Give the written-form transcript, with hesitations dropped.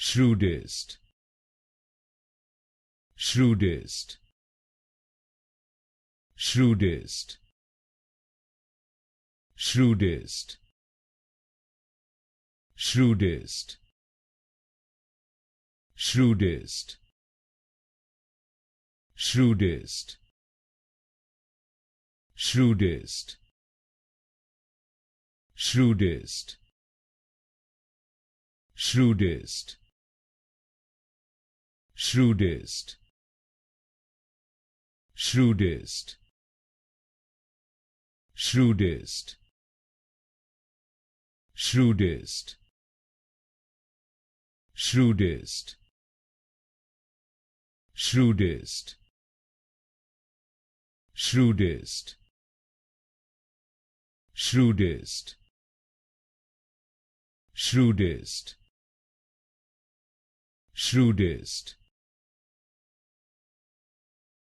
Shrewdest, shrewdest, shrewdest, shrewdest, shrewdest, shrewdest, shrewdest, shrewdest, shrewdest, shrewdest, shrewdest, shrewdest, shrewdest, shrewdest, shrewdest, shrewdest, shrewdest, shrewdest, shrewdest, shrewdest,